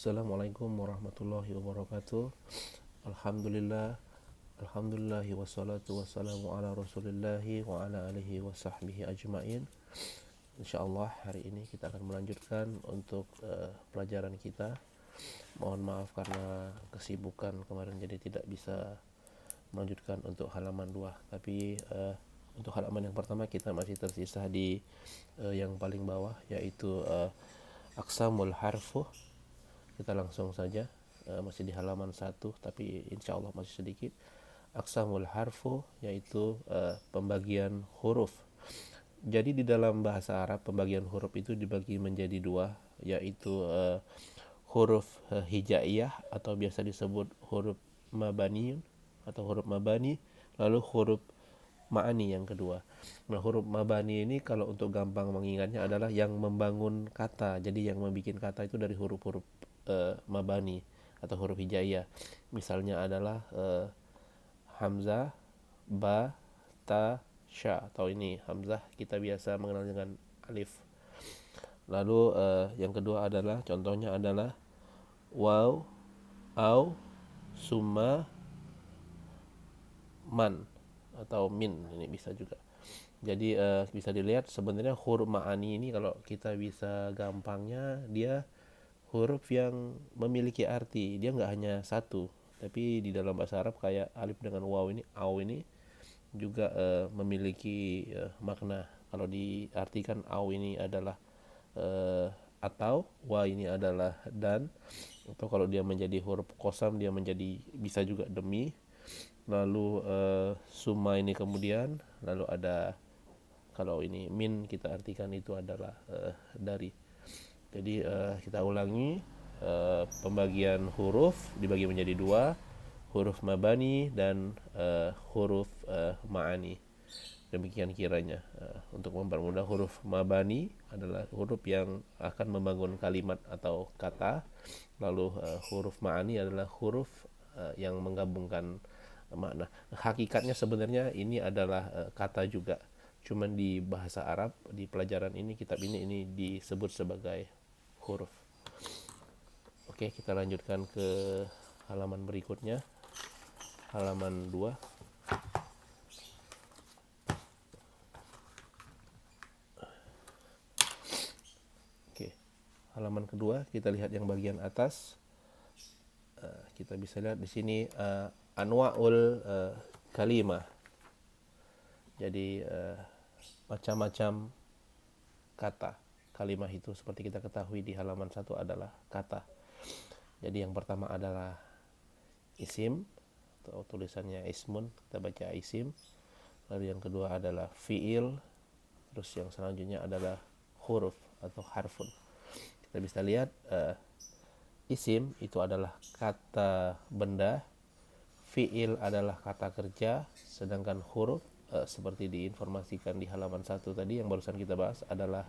Assalamualaikum warahmatullahi wabarakatuh. Alhamdulillahi wassalatu wassalamu ala rasulillahi wa ala alihi wa sahbihi ajma'in. InsyaAllah hari ini kita akan melanjutkan untuk pelajaran kita. Mohon maaf karena kesibukan kemarin jadi tidak bisa melanjutkan untuk halaman 2. Tapi untuk halaman yang pertama kita masih tersisa di yang paling bawah, yaitu aqsamul harfu. Kita langsung saja, masih di halaman 1 tapi insya Allah masih sedikit. Aqsamul harfu yaitu pembagian huruf. Jadi di dalam bahasa Arab pembagian huruf itu dibagi menjadi dua, yaitu huruf hijaiyah atau biasa disebut huruf mabani atau huruf mabani, lalu huruf ma'ani yang kedua. Nah, huruf mabani ini kalau untuk gampang mengingatnya adalah yang membangun kata. Jadi yang membuat kata itu dari huruf-huruf mabani atau huruf hijaiyah. Misalnya adalah hamzah, ba, ta, sya. Atau ini hamzah kita biasa mengenal dengan alif. Lalu yang kedua adalah contohnya adalah waw, au, summa, man atau min, ini bisa juga. Jadi bisa dilihat sebenarnya huruf ma'ani ini kalau kita bisa gampangnya dia huruf yang memiliki arti. Dia nggak hanya satu, tapi di dalam bahasa Arab kayak alif dengan waw ini, au ini juga memiliki makna. Kalau diartikan au ini adalah atau, wa ini adalah dan, atau kalau dia menjadi huruf qasam dia menjadi bisa juga demi. Lalu summa ini kemudian, lalu ada kalau ini min kita artikan itu adalah dari. Jadi kita ulangi, pembagian huruf dibagi menjadi dua, huruf mabani dan huruf ma'ani. Demikian kiranya. Untuk mempermudah, huruf mabani adalah huruf yang akan membangun kalimat atau kata. Lalu huruf ma'ani adalah huruf yang menggabungkan makna. Hakikatnya sebenarnya ini adalah kata juga. Cuman di bahasa Arab, di pelajaran ini, kitab ini disebut sebagai huruf. Oke, kita lanjutkan ke halaman berikutnya, halaman 2. Oke, halaman kedua kita lihat yang bagian atas. Kita bisa lihat di sini anwa'ul kalimah. Jadi macam-macam kata. Kalimah itu seperti kita ketahui di halaman 1 adalah kata. Jadi yang pertama adalah isim, atau tulisannya ismun, kita baca isim. Lalu yang kedua adalah fiil. Terus yang selanjutnya adalah huruf atau harfun. Kita bisa lihat isim itu adalah kata benda, fiil adalah kata kerja, sedangkan huruf seperti diinformasikan di halaman 1 tadi yang barusan kita bahas adalah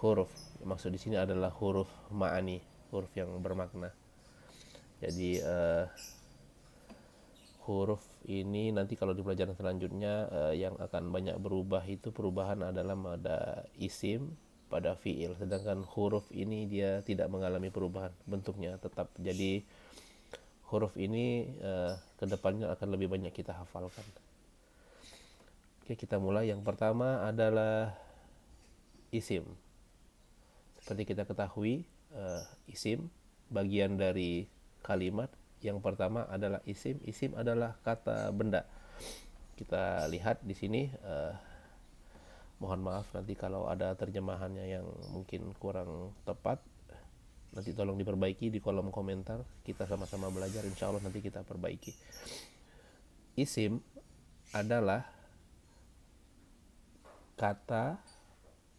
huruf. Maksud di sini adalah huruf ma'ani, huruf yang bermakna. Jadi huruf ini nanti kalau di pelajaran selanjutnya yang akan banyak berubah itu perubahan adalah pada isim, pada fiil. Sedangkan huruf ini dia tidak mengalami perubahan, bentuknya tetap. Jadi huruf ini kedepannya akan lebih banyak kita hafalkan. Oke, kita mulai. Yang pertama adalah isim. Seperti kita ketahui, isim bagian dari kalimat. Yang pertama adalah isim. Isim adalah kata benda. Kita lihat di sini. Mohon maaf nanti kalau ada terjemahannya yang mungkin kurang tepat. Nanti tolong diperbaiki di kolom komentar. Kita sama-sama belajar. Insya Allah nanti kita perbaiki. Isim adalah kata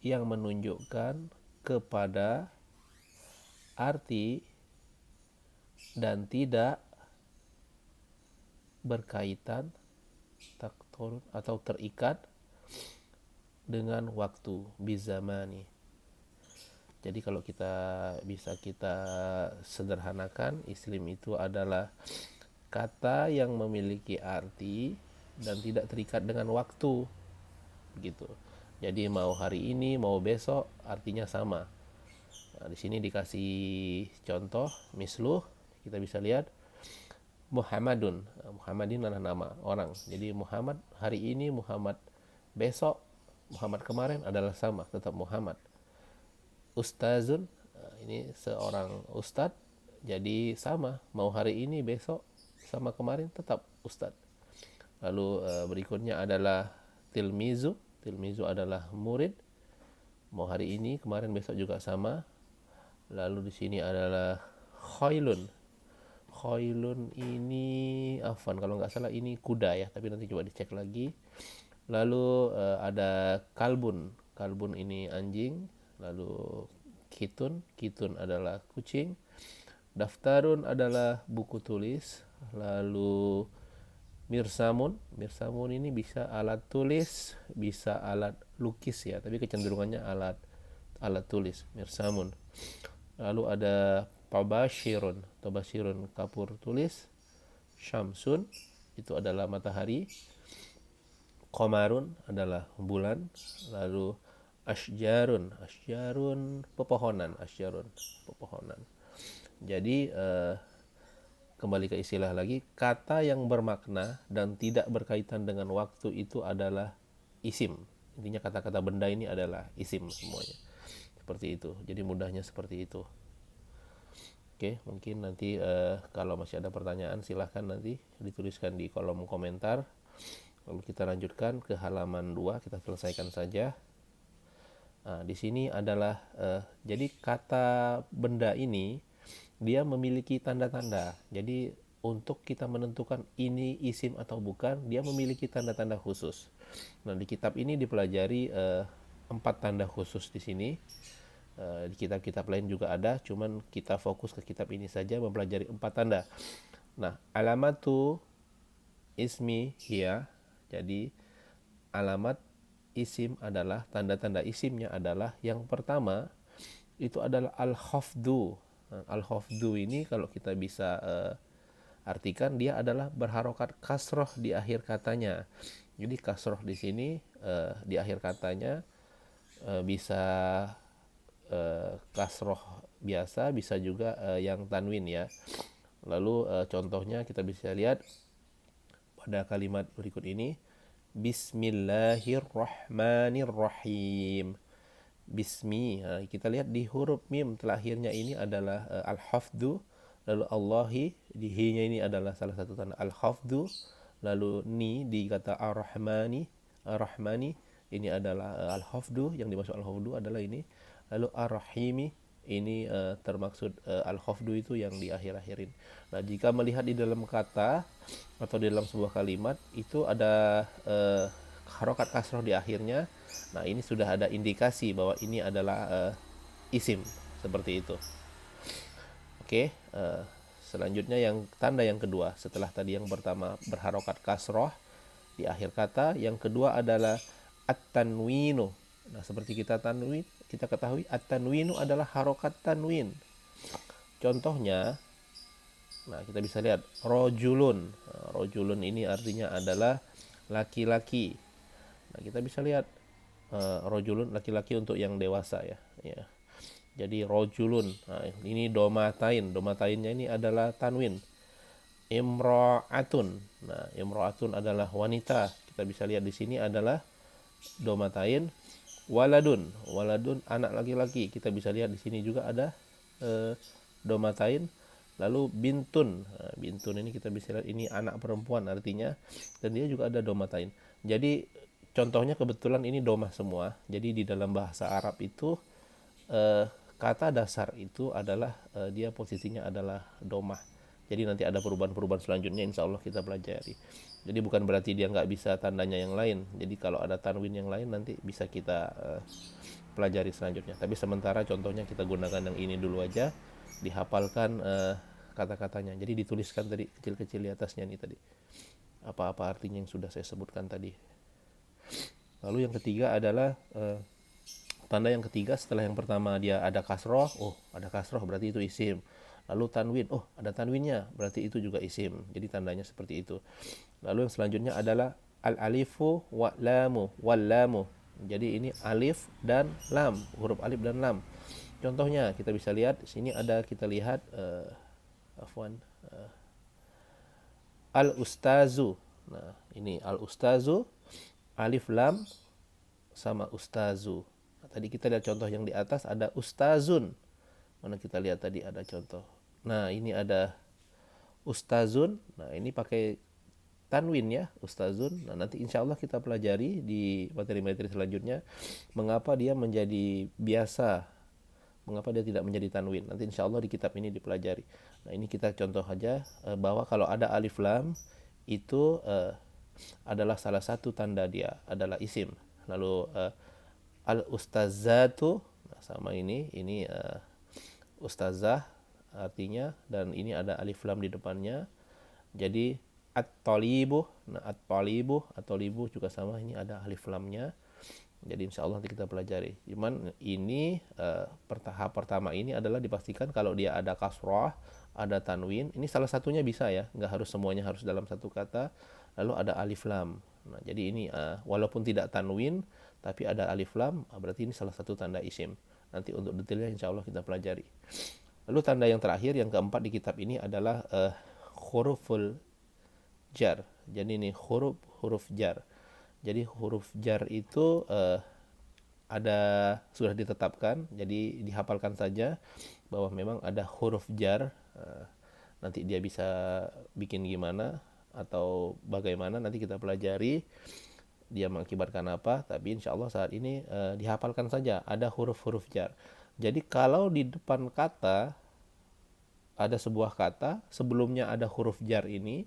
yang menunjukkan kepada arti dan tidak berkaitan atau terikat dengan waktu, bizamani. Jadi kalau kita bisa kita sederhanakan, isim itu adalah kata yang memiliki arti dan tidak terikat dengan waktu, begitu. Jadi mau hari ini mau besok artinya sama. Nah, di sini dikasih contoh misluh, kita bisa lihat Muhammadun. Muhammadin adalah nama orang. Jadi Muhammad hari ini, Muhammad besok, Muhammad kemarin adalah sama, tetap Muhammad. Ustazun, ini seorang ustad, jadi sama, mau hari ini, besok, sama kemarin tetap ustad. Lalu berikutnya adalah tilmizu. Tilmizu adalah murid, mau hari ini, kemarin, besok juga sama. Lalu di sini adalah khailun. Khailun ini afan, kalau nggak salah ini kuda ya, tapi nanti coba dicek lagi. Lalu ada kalbun. Kalbun ini anjing. Lalu kitun. Kitun adalah kucing. Daftarun adalah buku tulis. Lalu mirsamun. Mirsamun ini bisa alat tulis, bisa alat lukis ya, tapi kecenderungannya alat tulis. Mirsamun. Lalu ada tabashirun. Tabashirun kapur tulis. Syamsun itu adalah matahari. Qamarun adalah bulan. Lalu asjarun. Asjarun pepohonan. Asjarun pepohonan. Jadi kembali ke istilah lagi, kata yang bermakna dan tidak berkaitan dengan waktu itu adalah isim. Intinya kata-kata benda ini adalah isim semuanya. Seperti itu. Jadi mudahnya seperti itu. Oke, mungkin nanti kalau masih ada pertanyaan silahkan nanti dituliskan di kolom komentar. Lalu kita lanjutkan ke halaman 2, kita selesaikan saja. Nah, di sini adalah jadi kata benda ini dia memiliki tanda-tanda. Jadi untuk kita menentukan ini isim atau bukan, dia memiliki tanda-tanda khusus. Nah, di kitab ini dipelajari 4 tanda khusus di sini. Di kitab-kitab lain juga ada, cuman kita fokus ke kitab ini saja mempelajari 4 tanda. Nah, alamatu ismi hiya. Jadi alamat isim adalah, tanda-tanda isimnya adalah, yang pertama itu adalah al-khafdu. Al-khafdu ini kalau kita bisa artikan, dia adalah berharokat kasroh di akhir katanya. Jadi kasroh di sini di akhir katanya bisa kasroh biasa, bisa juga yang tanwin ya. Lalu contohnya kita bisa lihat pada kalimat berikut ini, Bismillahirrahmanirrahim. Bismi, kita lihat di huruf mim terakhirnya ini adalah al-hafdu. Lalu Allahi, di hi-nya ini adalah salah satu tanda al-hafdu. Lalu ni di kata ar-rahmani, ar-rahmani ini adalah al-hafdu, yang dimaksud al-hafdu adalah ini. Lalu ar-rahimi ini termaksud al-khafdu itu yang di akhir-akhirin. Nah, jika melihat di dalam kata atau di dalam sebuah kalimat itu ada harokat kasroh di akhirnya, nah ini sudah ada indikasi bahwa ini adalah isim, seperti itu. Oke, selanjutnya yang tanda yang kedua, setelah tadi yang pertama berharokat kasroh di akhir kata, yang kedua adalah at-tanwinu. Nah, seperti kita tanwin, kita ketahui at-tanwinu adalah harokat tanwin. Contohnya, nah kita bisa lihat rojulun. Rojulun ini artinya adalah laki-laki. Nah, kita bisa lihat rojulun laki-laki untuk yang dewasa ya. Jadi rojulun. Nah, ini domatain. Domatainnya ini adalah tanwin. Imro'atun. Nah, imro'atun adalah wanita. Kita bisa lihat di sini adalah domatain. Waladun. Waladun anak laki-laki. Kita bisa lihat di sini juga ada domatain. Lalu bintun. Nah, bintun ini kita bisa lihat ini anak perempuan artinya, dan dia juga ada domatain. Jadi contohnya kebetulan ini domah semua. Jadi di dalam bahasa Arab itu kata dasar itu adalah dia posisinya adalah domah. Jadi nanti ada perubahan-perubahan selanjutnya insya Allah kita pelajari. Jadi bukan berarti dia nggak bisa tandanya yang lain. Jadi kalau ada tanwin yang lain nanti bisa kita pelajari selanjutnya. Tapi sementara contohnya kita gunakan yang ini dulu aja. Dihafalkan kata-katanya. Jadi dituliskan tadi kecil-kecil di atasnya nih tadi. Apa-apa artinya yang sudah saya sebutkan tadi. Lalu yang ketiga adalah tanda yang ketiga setelah yang pertama dia ada kasroh. Oh, ada kasroh berarti itu isim. Lalu tanwin, oh ada tanwinnya, berarti itu juga isim. Jadi tandanya seperti itu. Lalu yang selanjutnya adalah al-alifu wa lamu, wal lamu. Jadi ini alif dan lam, huruf alif dan lam. Contohnya kita bisa lihat di sini ada, kita lihat afwan, al-ustazu. Nah, ini al-ustazu, alif lam sama ustazu. Nah, tadi kita lihat contoh yang di atas ada ustazun. Mana kita lihat tadi ada contoh. Nah, ini ada ustazun. Nah, ini pakai tanwin ya, ustazun. Nah, nanti insya Allah kita pelajari di materi-materi selanjutnya mengapa dia menjadi biasa, mengapa dia tidak menjadi tanwin. Nanti insya Allah di kitab ini dipelajari. Nah, ini kita contoh aja bahwa kalau ada alif lam itu adalah salah satu tanda dia adalah isim. Lalu al ustazatu, nah sama ini ustazah artinya, dan ini ada alif lam di depannya. Jadi at-talibu, nah at-talibu juga sama, ini ada alif lamnya. Jadi insya Allah nanti kita pelajari. Cuman ini tahap pertama ini adalah dipastikan kalau dia ada kasroh, ada tanwin. Ini salah satunya bisa ya, nggak harus semuanya harus dalam satu kata. Lalu ada alif lam. Nah, jadi ini walaupun tidak tanwin, tapi ada alif lam, berarti ini salah satu tanda isim. Nanti untuk detailnya insya Allah kita pelajari. Lalu tanda yang terakhir, yang keempat di kitab ini adalah huruful jar. Jadi ini huruf jar. Jadi huruf jar itu ada, sudah ditetapkan, jadi dihafalkan saja bahwa memang ada huruf jar. Nanti dia bisa bikin gimana atau bagaimana nanti kita pelajari dia mengakibatkan apa, tapi insya Allah saat ini dihafalkan saja ada huruf-huruf jar. Jadi kalau di depan kata ada sebuah kata sebelumnya ada huruf jar ini,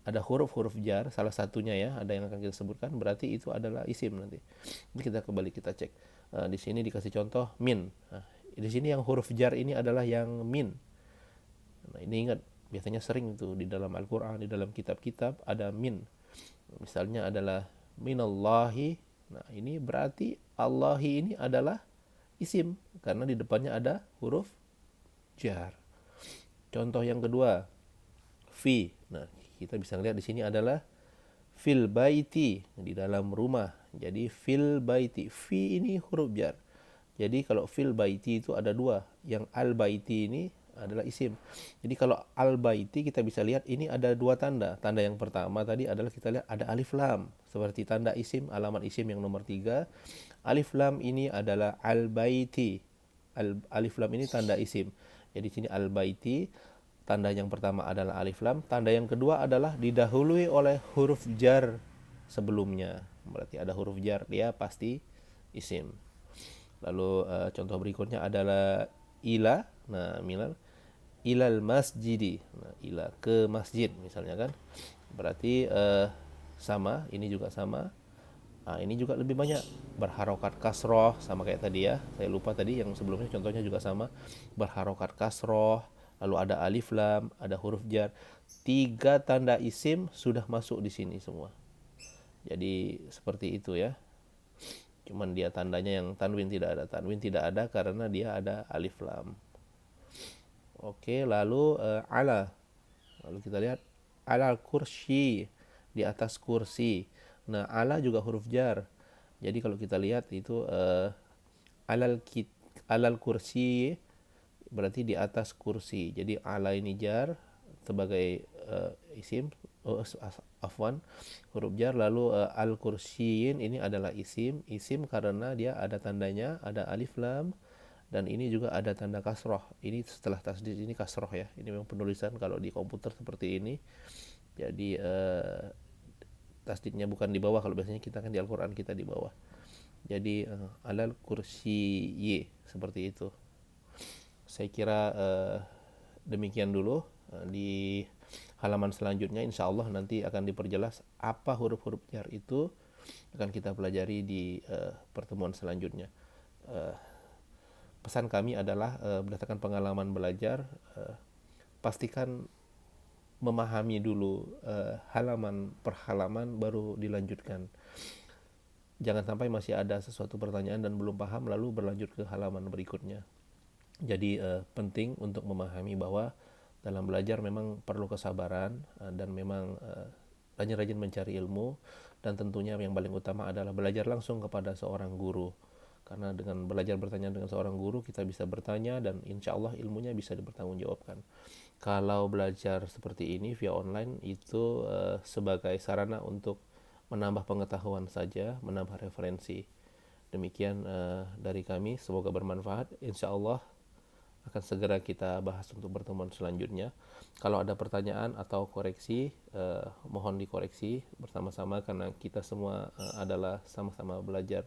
ada huruf-huruf jar salah satunya ya, ada yang akan kita sebutkan, berarti itu adalah isim nanti. Ini kita kembali kita cek. Di sini dikasih contoh min. Nah, di sini yang huruf jar ini adalah yang min. Nah, ini ingat, biasanya sering itu di dalam Al-Qur'an, di dalam kitab-kitab ada min. Misalnya adalah minallahi. Nah, ini berarti Allahi ini adalah isim karena di depannya ada huruf jar. Contoh yang kedua, fi. Nah, kita bisa lihat di sini adalah fil baiti, di dalam rumah. Jadi fil baiti, fi ini huruf jar. Jadi kalau fil baiti itu ada dua, yang al baiti ini adalah isim. Jadi kalau al baiti kita bisa lihat ini ada dua tanda. Tanda yang pertama tadi adalah kita lihat ada alif lam, seperti tanda isim, alamat isim yang nomor 3. Alif lam ini adalah al baiti. Alif lam ini tanda isim. Jadi sini al baiti, tanda yang pertama adalah alif lam, tanda yang kedua adalah didahului oleh huruf jar sebelumnya. Berarti ada huruf jar, dia pasti isim. Lalu contoh berikutnya adalah ila. Nah, ilal masjidi. Nah, ila ke masjid misalnya kan. Berarti sama, ini juga sama. Nah, ini juga lebih banyak berharokat kasroh, sama kayak tadi ya. Saya lupa tadi yang sebelumnya contohnya juga sama. Berharokat kasroh, lalu ada alif lam, ada huruf jar. 3 tanda isim sudah masuk di sini semua. Jadi seperti itu ya. Cuman dia tandanya yang tanwin tidak ada. Tanwin tidak ada karena dia ada alif lam. Oke, lalu ala. Lalu kita lihat alal kursi, di atas kursi. Nah, ala juga huruf jar. Jadi kalau kita lihat itu alal kursi berarti di atas kursi. Jadi ala ini jar sebagai isim, afwan, huruf jar. Lalu al kursiin ini adalah isim karena dia ada tandanya, ada alif lam, dan ini juga ada tanda kasroh. Ini setelah tasdid ini kasroh ya. Ini memang penulisan kalau di komputer seperti ini. Jadi tasdidnya bukan di bawah, kalau biasanya kita kan di Al-Quran kita di bawah. Jadi alal kursi y, seperti itu. Saya kira demikian dulu. Di halaman selanjutnya insya Allah nanti akan diperjelas apa huruf-huruf jar itu, akan kita pelajari di pertemuan selanjutnya. Pesan kami adalah berdasarkan pengalaman belajar, pastikan memahami dulu halaman per halaman baru dilanjutkan. Jangan sampai masih ada sesuatu pertanyaan dan belum paham lalu berlanjut ke halaman berikutnya. Jadi penting untuk memahami bahwa dalam belajar memang perlu kesabaran dan memang rajin-rajin mencari ilmu, dan tentunya yang paling utama adalah belajar langsung kepada seorang guru. karena dengan belajar bertanya dengan seorang guru kita bisa bertanya dan insya Allah ilmunya bisa dipertanggungjawabkan. Kalau belajar seperti ini via online itu sebagai sarana untuk menambah pengetahuan saja, menambah referensi. Demikian dari kami, semoga bermanfaat. Insya Allah akan segera kita bahas untuk pertemuan selanjutnya. Kalau ada pertanyaan atau koreksi, mohon dikoreksi bersama-sama karena kita semua adalah sama-sama belajar.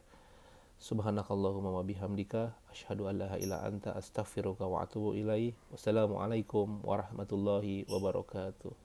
Subhanakallahumma wa bihamdika asyhadu an la ilaha illa anta astaghfiruka wa atubu ilaik. Wassalamualaikum warahmatullahi wabarakatuh.